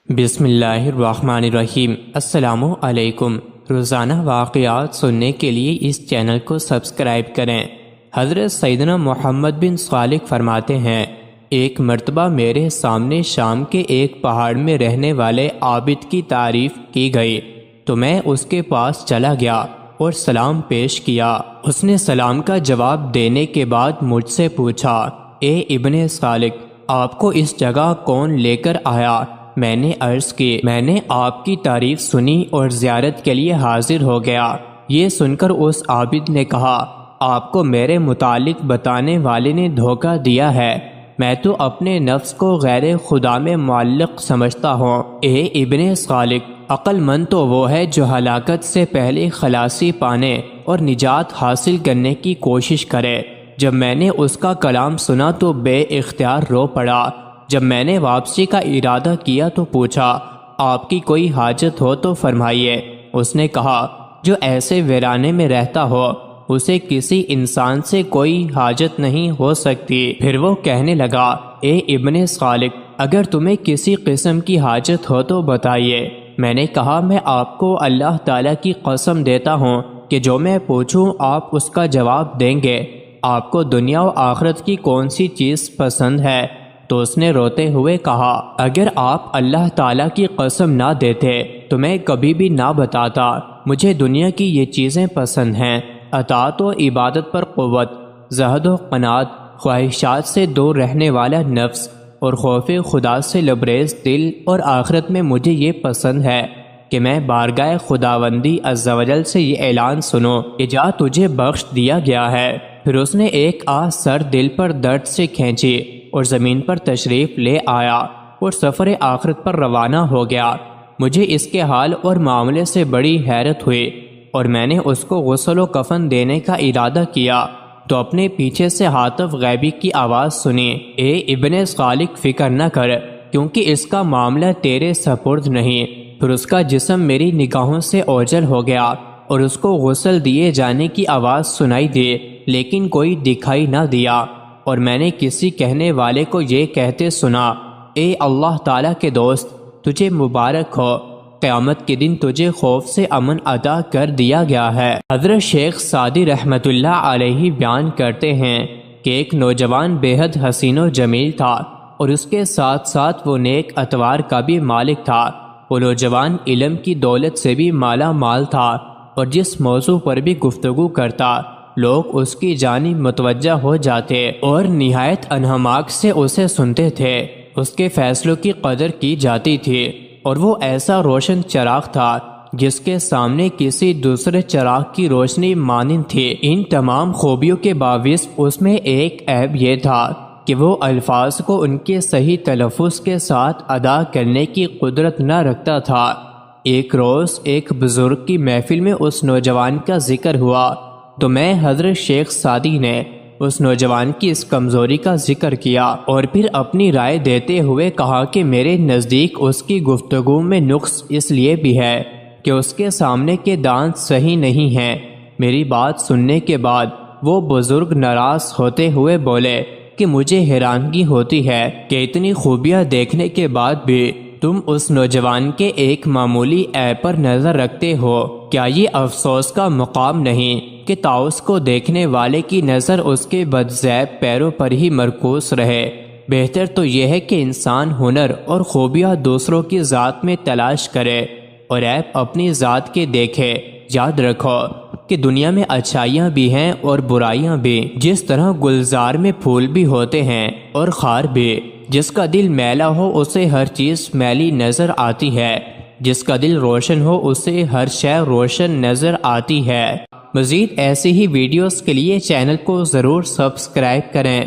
بسم اللہ الرحمن الرحیم۔ السلام علیکم۔ روزانہ واقعات سننے کے لیے اس چینل کو سبسکرائب کریں۔ حضرت سیدنا محمد بن صالح فرماتے ہیں، ایک مرتبہ میرے سامنے شام کے ایک پہاڑ میں رہنے والے عابد کی تعریف کی گئی تو میں اس کے پاس چلا گیا اور سلام پیش کیا۔ اس نے سلام کا جواب دینے کے بعد مجھ سے پوچھا، اے ابن صالح، آپ کو اس جگہ کون لے کر آیا؟ میں نے عرض کی، میں نے آپ کی تعریف سنی اور زیارت کے لیے حاضر ہو گیا۔ یہ سن کر اس عابد نے کہا، آپ کو میرے متعلق بتانے والے نے دھوکہ دیا ہے، میں تو اپنے نفس کو غیر خدا میں معلق سمجھتا ہوں۔ اے ابن صالح، عقل مند تو وہ ہے جو ہلاکت سے پہلے خلاصی پانے اور نجات حاصل کرنے کی کوشش کرے۔ جب میں نے اس کا کلام سنا تو بے اختیار رو پڑا۔ جب میں نے واپسی کا ارادہ کیا تو پوچھا، آپ کی کوئی حاجت ہو تو فرمائیے۔ اس نے کہا، جو ایسے ویرانے میں رہتا ہو اسے کسی انسان سے کوئی حاجت نہیں ہو سکتی۔ پھر وہ کہنے لگا، اے ابن صالح، اگر تمہیں کسی قسم کی حاجت ہو تو بتائیے۔ میں نے کہا، میں آپ کو اللہ تعالیٰ کی قسم دیتا ہوں کہ جو میں پوچھوں آپ اس کا جواب دیں گے۔ آپ کو دنیا و آخرت کی کون سی چیز پسند ہے؟ تو اس نے روتے ہوئے کہا، اگر آپ اللہ تعالیٰ کی قسم نہ دیتے تو میں کبھی بھی نہ بتاتا۔ مجھے دنیا کی یہ چیزیں پسند ہیں، اطاعت و عبادت پر قوت، زہد و قناعت، خواہشات سے دور رہنے والا نفس اور خوف خدا سے لبریز دل، اور آخرت میں مجھے یہ پسند ہے کہ میں بارگاہ خداوندی عز و جل سے یہ اعلان سنوں کہ جا تجھے بخش دیا گیا ہے۔ پھر اس نے ایک آہ سر دل پر درد سے کھینچی اور زمین پر تشریف لے آیا اور سفر آخرت پر روانہ ہو گیا۔ مجھے اس کے حال اور معاملے سے بڑی حیرت ہوئی اور میں نے اس کو غسل و کفن دینے کا ارادہ کیا تو اپنے پیچھے سے ہاتف غیبی کی آواز سنی، اے ابن صالح، فکر نہ کر کیونکہ اس کا معاملہ تیرے سپرد نہیں۔ پھر اس کا جسم میری نگاہوں سے اوجھل ہو گیا اور اس کو غسل دیے جانے کی آواز سنائی دی، لیکن کوئی دکھائی نہ دیا۔ اور میں نے کسی کہنے والے کو یہ کہتے سنا، اے اللہ تعالیٰ کے دوست، تجھے مبارک ہو، قیامت کے دن تجھے خوف سے امن عطا کر دیا گیا ہے۔ حضرت شیخ سعدی رحمۃ اللہ علیہ بیان کرتے ہیں کہ ایک نوجوان بے حد حسین و جمیل تھا اور اس کے ساتھ ساتھ وہ نیک اطوار کا بھی مالک تھا۔ وہ نوجوان علم کی دولت سے بھی مالا مال تھا اور جس موضوع پر بھی گفتگو کرتا لوگ اس کی جانب متوجہ ہو جاتے اور نہایت انہماک سے اسے سنتے تھے۔ اس کے فیصلوں کی قدر کی جاتی تھی اور وہ ایسا روشن چراغ تھا جس کے سامنے کسی دوسرے چراغ کی روشنی مانند تھی۔ ان تمام خوبیوں کے باوجود اس میں ایک عیب یہ تھا کہ وہ الفاظ کو ان کے صحیح تلفظ کے ساتھ ادا کرنے کی قدرت نہ رکھتا تھا۔ ایک روز ایک بزرگ کی محفل میں اس نوجوان کا ذکر ہوا تو میں حضرت شیخ سعدی نے اس نوجوان کی اس کمزوری کا ذکر کیا اور پھر اپنی رائے دیتے ہوئے کہا کہ میرے نزدیک اس کی گفتگو میں نقص اس لیے بھی ہے کہ اس کے سامنے کے دانت صحیح نہیں ہیں۔ میری بات سننے کے بعد وہ بزرگ ناراض ہوتے ہوئے بولے کہ مجھے حیرانگی ہوتی ہے کہ اتنی خوبیاں دیکھنے کے بعد بھی تم اس نوجوان کے ایک معمولی عیب پر نظر رکھتے ہو۔ کیا یہ افسوس کا مقام نہیں کہ طاؤس کو دیکھنے والے کی نظر اس کے بدذیب پیروں پر ہی مرکوز رہے؟ بہتر تو یہ ہے کہ انسان ہنر اور خوبیاں دوسروں کی ذات میں تلاش کرے اور عیب اپنی ذات کے دیکھے۔ یاد رکھو کہ دنیا میں اچھائیاں بھی ہیں اور برائیاں بھی، جس طرح گلزار میں پھول بھی ہوتے ہیں اور خار بھی۔ جس کا دل میلا ہو اسے ہر چیز میلی نظر آتی ہے، جس کا دل روشن ہو اسے ہر شے روشن نظر آتی ہے۔ مزید ایسی ہی ویڈیوز کے لیے چینل کو ضرور سبسکرائب کریں۔